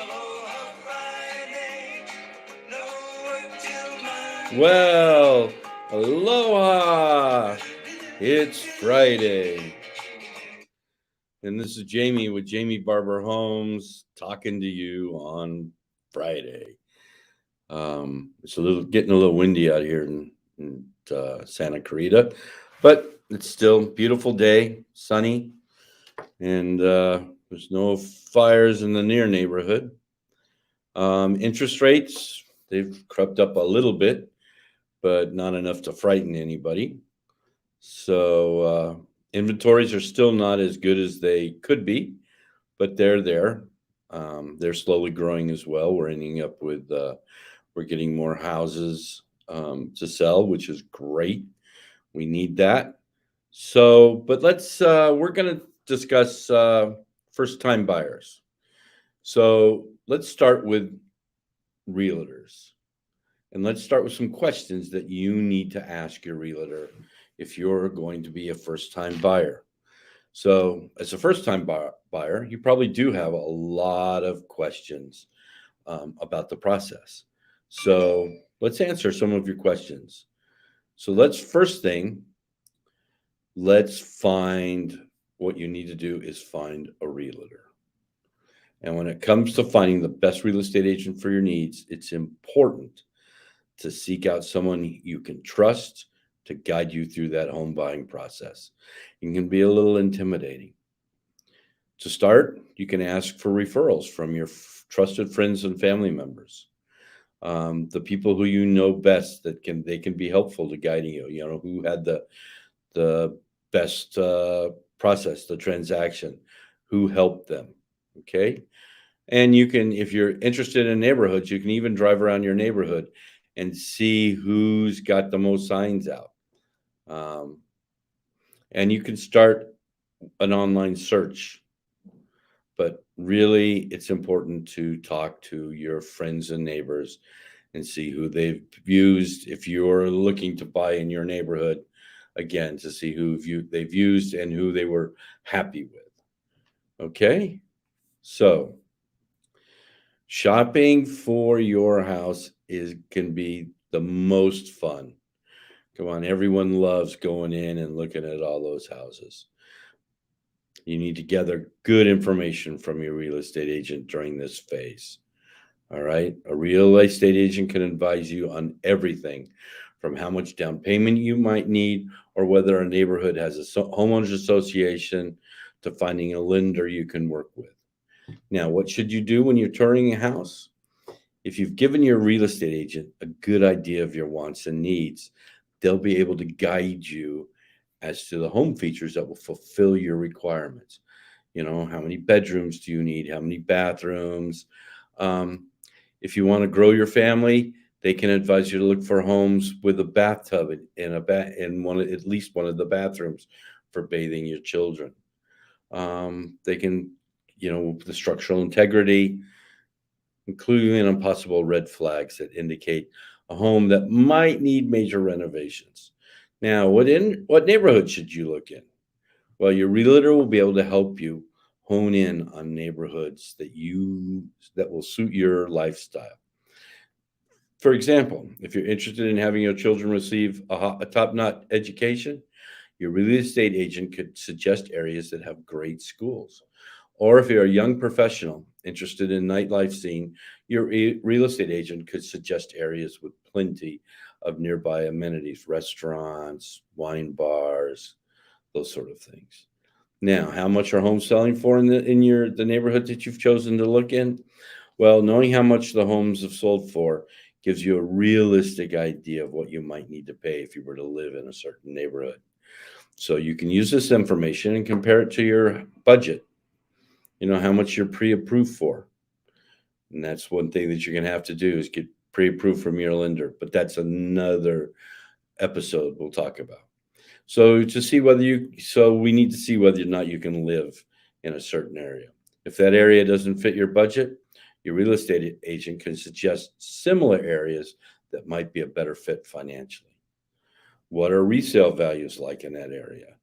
Aloha Friday, no work till Monday. Well, aloha! It's Friday. And this is Jamie with Jamie Barber Homes talking to you on Friday. It's getting a little windy out here in Santa Clarita, but it's still a beautiful day, sunny, and there's no fires in the near neighborhood. Interest rates, they've crept up a little bit, but not enough to frighten anybody. So inventories are still not as good as they could be, but they're there. They're slowly growing as well. We're ending up with we're getting more houses to sell, which is great. We need that. So, but we're going to discuss first time buyers. So let's start with realtors. And let's start with some questions that you need to ask your realtor if you're going to be a first time buyer. So, as a first time buyer, you probably do have a lot of questions about the process. So, let's answer some of your questions. So, let's find what you need to do is find a realtor. And when it comes to finding the best real estate agent for your needs, it's important to seek out someone you can trust to guide you through that home buying process. It can be a little intimidating. To start, you can ask for referrals from your trusted friends and family members, the people who you know best that they can be helpful to guiding you. You know who had the best process, the transaction, who helped them. Okay, and you can, if you're interested in neighborhoods, you can even drive around your neighborhood and see who's got the most signs out. Um, and you can start an online search. But really, it's important to talk to your friends and neighbors and see who they've used. If you're looking to buy in your neighborhood, again, to see they've used and who they were happy with. Okay? So, shopping for your house is can be the most fun. Come on, everyone loves going in and looking at all those houses. You need to gather good information from your real estate agent during this phase. All right. A real estate agent can advise you on everything from how much down payment you might need or whether a neighborhood has a homeowners association to finding a lender you can work with. Now, what should you do when you're touring a house? If you've given your real estate agent a good idea of your wants and needs, they'll be able to guide you as to the home features that will fulfill your requirements. You know, how many bedrooms do you need? How many bathrooms? Um, if you want to grow your family, they can advise you to look for homes with a bathtub and at least one of the bathrooms for bathing your children. They can, the structural integrity, including on possible red flags that indicate a home that might need major renovations. Now, what neighborhood should you look in? Well, your realtor will be able to help you hone in on neighborhoods that will suit your lifestyle. For example, if you're interested in having your children receive a top-notch education, your real estate agent could suggest areas that have great schools. Or if you're a young professional interested in nightlife scene, your real estate agent could suggest areas with plenty of nearby amenities, restaurants, wine bars, those sort of things. Now, how much are homes selling for the neighborhood that you've chosen to look in? Well, knowing how much the homes have sold for gives you a realistic idea of what you might need to pay if you were to live in a certain neighborhood. So you can use this information and compare it to your budget. You know how much you're pre-approved for. And that's one thing that you're going to have to do is get pre-approved from your lender, but that's another episode we'll talk about. So we need to see whether or not you can live in a certain area. If that area doesn't fit your budget, your real estate agent can suggest similar areas that might be a better fit financially. What are resale values like in that area?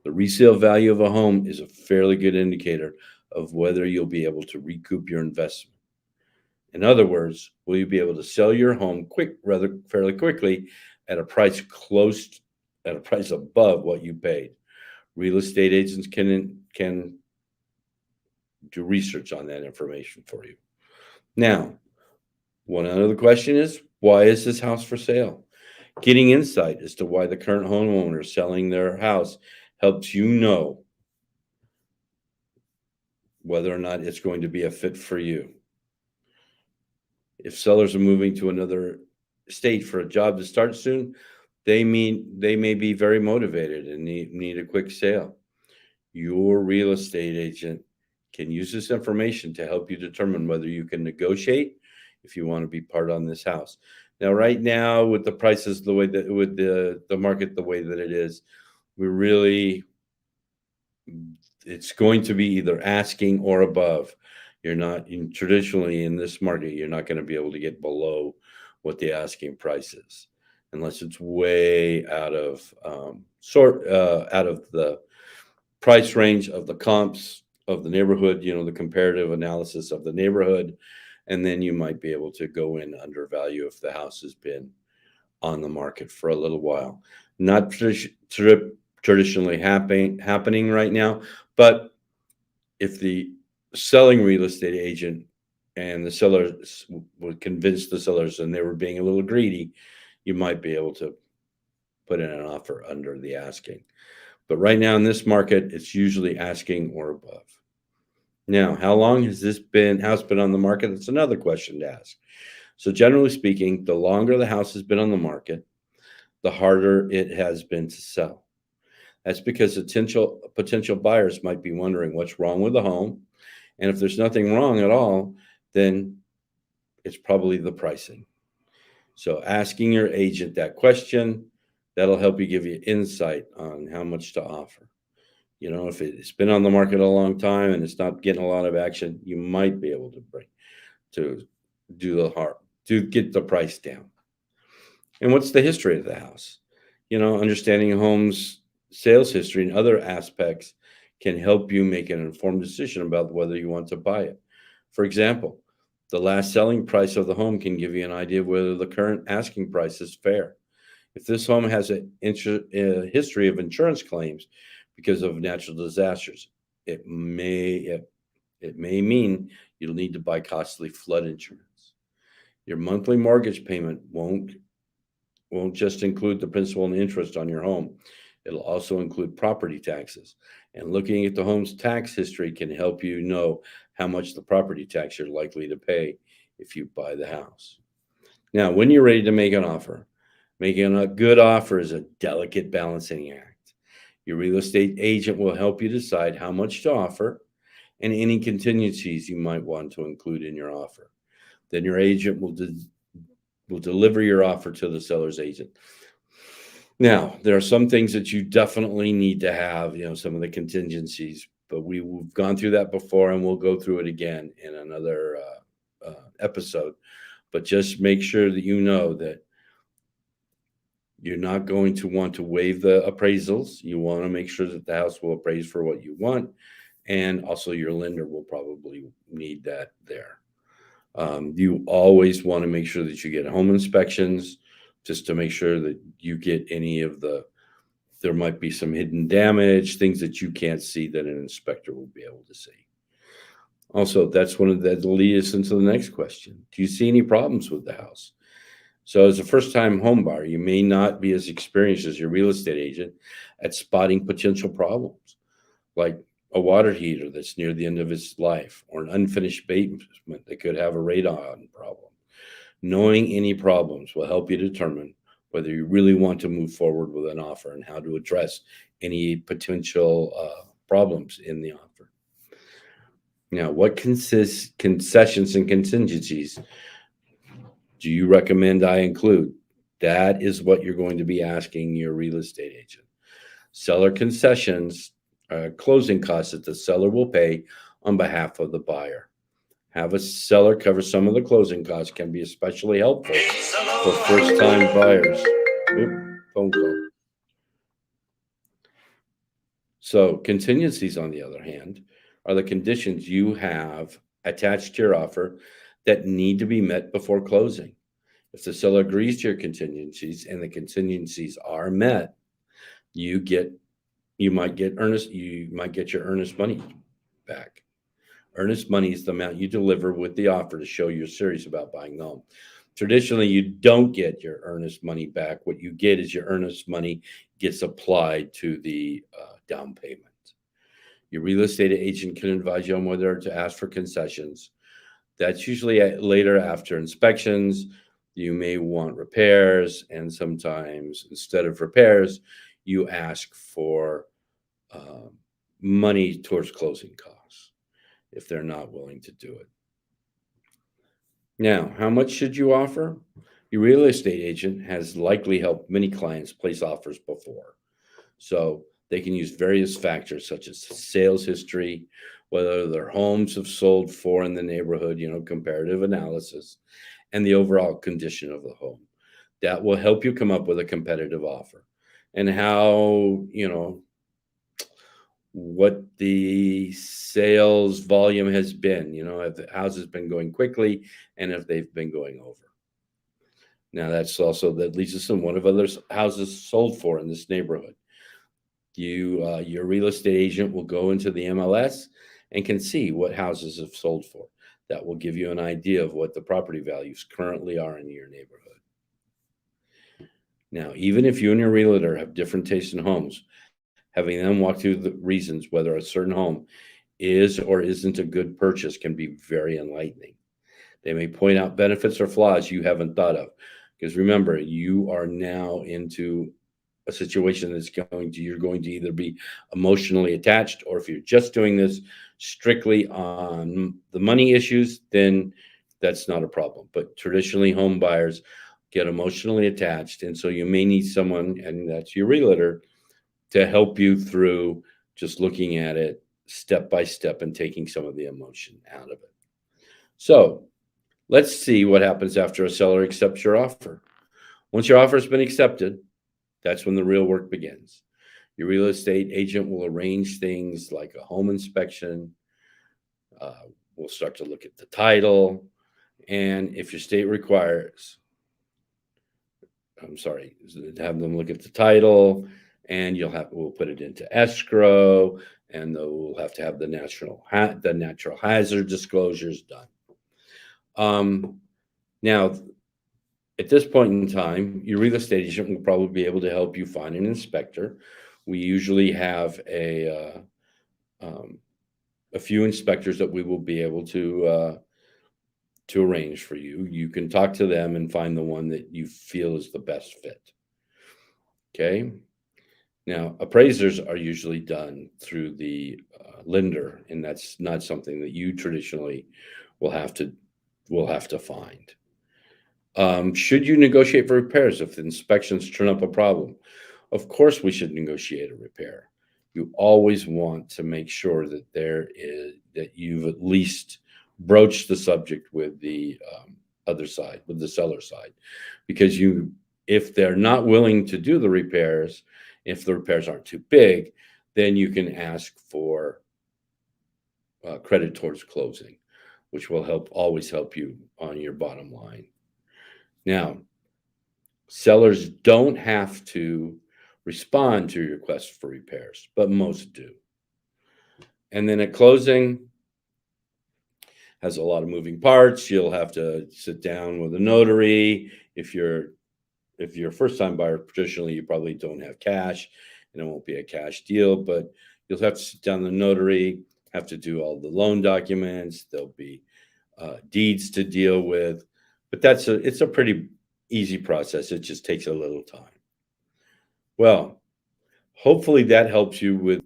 The resale value of a home is a fairly good indicator of whether you'll be able to recoup your investment. In other words, will you be able to sell your home fairly quickly at a price at a price above what you paid? Real estate agents can do research on that information for you. Now, one other question is, why is this house for sale? Getting insight as to why the current homeowner is selling their house helps you know whether or not it's going to be a fit for you. If sellers are moving to another state for a job to start soon, they may be very motivated and need a quick sale. Your real estate agent can use this information to help you determine whether you can negotiate if you want to be part on this house. Now, right now, with the prices the way that with the market the way that it is, we really it's going to be either asking or above. You're not traditionally in this market, you're not going to be able to get below what the asking price is, unless it's way out of out of the price range of the comps of the neighborhood, the comparative analysis of the neighborhood, and then you might be able to go in under value if the house has been on the market for a little while. Not traditionally happening right now, but if the selling real estate agent and the sellers would convince the sellers and they were being a little greedy, you might be able to put in an offer under the asking. But right now in this market, it's usually asking or above. Now, how long has this house been on the market? That's another question to ask. So generally speaking, the longer the house has been on the market, the harder it has been to sell. That's because potential buyers might be wondering what's wrong with the home. And if there's nothing wrong at all, then it's probably the pricing. So asking your agent that question, that'll help you give you insight on how much to offer. If it's been on the market a long time and it's not getting a lot of action, you might be able to to get the price down. And what's the history of the house? Understanding a home's sales history and other aspects can help you make an informed decision about whether you want to buy it. For example, the last selling price of the home can give you an idea of whether the current asking price is fair. If this home has a history of insurance claims because of natural disasters, it may mean you'll need to buy costly flood insurance. Your monthly mortgage payment won't just include the principal and interest on your home. It'll also include property taxes. And looking at the home's tax history can help you know how much the property tax you're likely to pay if you buy the house. Now, when you're ready to make an offer, making a good offer is a delicate balancing act. Your real estate agent will help you decide how much to offer and any contingencies you might want to include in your offer. Then your agent will deliver your offer to the seller's agent. Now, there are some things that you definitely need to have, some of the contingencies, but we've gone through that before and we'll go through it again in another episode. But just make sure that you know that you're not going to want to waive the appraisals. You want to make sure that the house will appraise for what you want. And also your lender will probably need that there. You always want to make sure that you get home inspections just to make sure that you get there might be some hidden damage, things that you can't see that an inspector will be able to see. Also, that's that'll lead us into the next question. Do you see any problems with the house? So as a first-time home buyer, you may not be as experienced as your real estate agent at spotting potential problems, like a water heater that's near the end of its life, or an unfinished basement that could have a radon problem. Knowing any problems will help you determine whether you really want to move forward with an offer and how to address any potential problems in the offer. Now, what concessions and contingencies do you recommend I include? That is what you're going to be asking your real estate agent. Seller concessions are closing costs that the seller will pay on behalf of the buyer. Have a seller cover some of the closing costs can be especially helpful for first-time buyers. Phone call. So contingencies, on the other hand, are the conditions you have attached to your offer that need to be met before closing. If the seller agrees to your contingencies and the contingencies are met, you might get your earnest money back. Earnest money is the amount you deliver with the offer to show you're serious about buying the home. Traditionally, you don't get your earnest money back. What you get is your earnest money gets applied to the down payment. Your real estate agent can advise you on whether to ask for concessions. That's usually later after inspections. You may want repairs, and sometimes instead of repairs, you ask for uh, money towards closing costs if they're not willing to do it. Now, how much should you offer? Your real estate agent has likely helped many clients place offers before. So they can use various factors such as sales history, whether their homes have sold for in the neighborhood, comparative analysis, and the overall condition of the home. That will help you come up with a competitive offer. And how, what the sales volume has been, if the house has been going quickly and if they've been going over. Now that leads us to what have other houses sold for in this neighborhood. Your real estate agent will go into the MLS and can see what houses have sold for. That will give you an idea of what the property values currently are in your neighborhood. Now, even if you and your realtor have different tastes in homes, having them walk through the reasons whether a certain home is or isn't a good purchase can be very enlightening. They may point out benefits or flaws you haven't thought of. Because remember, you are now into a situation you're going to either be emotionally attached, or if you're just doing this strictly on the money issues, then that's not a problem. But traditionally, home buyers get emotionally attached. And so you may need someone, and that's your realtor, to help you through just looking at it step by step and taking some of the emotion out of it. So let's see what happens after a seller accepts your offer. Once your offer has been accepted, that's when the real work begins. Your real estate agent will arrange things like a home inspection. We'll start to look at the title. And if your state requires, have them look at the title, and we'll put it into escrow, and we'll have to have the natural hazard disclosures done. Now, at this point in time, your real estate agent will probably be able to help you find an inspector. We usually have a few inspectors that we will be able to arrange for you. You can talk to them and find the one that you feel is the best fit. Okay. Now, appraisers are usually done through the lender, and that's not something that you traditionally will have to find. Should you negotiate for repairs if the inspections turn up a problem? Of course, we should negotiate a repair. You always want to make sure that you've at least broached the subject with the other side, with the seller side, because if they're not willing to do the repairs, if the repairs aren't too big, then you can ask for credit towards closing, which will always help you on your bottom line. Now, sellers don't have to respond to your request for repairs, but most do. And then at closing, has a lot of moving parts. You'll have to sit down with a notary. If you're a first-time buyer, traditionally you probably don't have cash, and it won't be a cash deal, but you'll have to sit down with the notary, have to do all the loan documents. There'll be deeds to deal with, but it's a pretty easy process. It just takes a little time. Well, hopefully that helps you with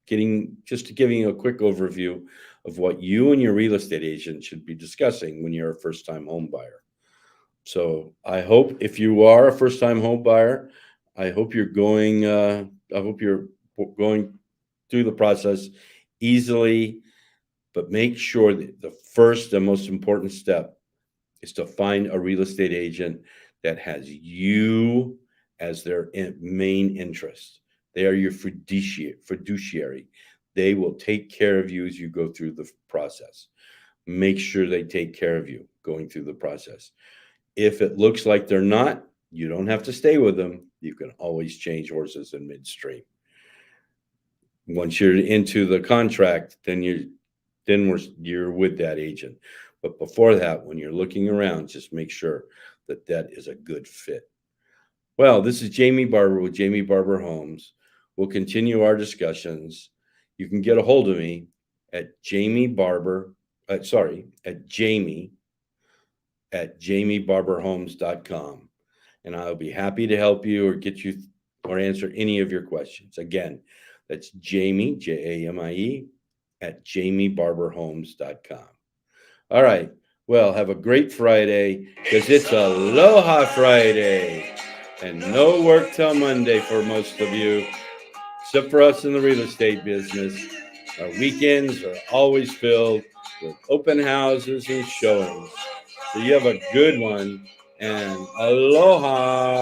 giving you a quick overview of what you and your real estate agent should be discussing when you're a first-time home buyer. So I hope if you are a first-time home buyer, I hope you're going through the process easily, but make sure that the first and most important step is to find a real estate agent that has you as their main interest. They are your fiduciary. They will take care of you as you go through the process. make sure they take care of you going through the process. If it looks like they're not, you don't have to stay with them. You can always change horses in midstream. Once you're into the contract, then you're with that agent. But before that, when you're looking around, just make sure that that is a good fit. Well, this is Jamie Barber with Jamie Barber Homes. We'll continue our discussions. You can get a hold of me at Jamie at jamiebarberhomes.com. And I'll be happy to help you or get you or answer any of your questions. Again, that's Jamie, Jamie, at jamiebarberhomes.com. All right. Well, have a great Friday because it's Aloha Friday and no work till Monday for most of you, except for us in the real estate business. Our weekends are always filled with open houses and showings. So you have a good one and aloha.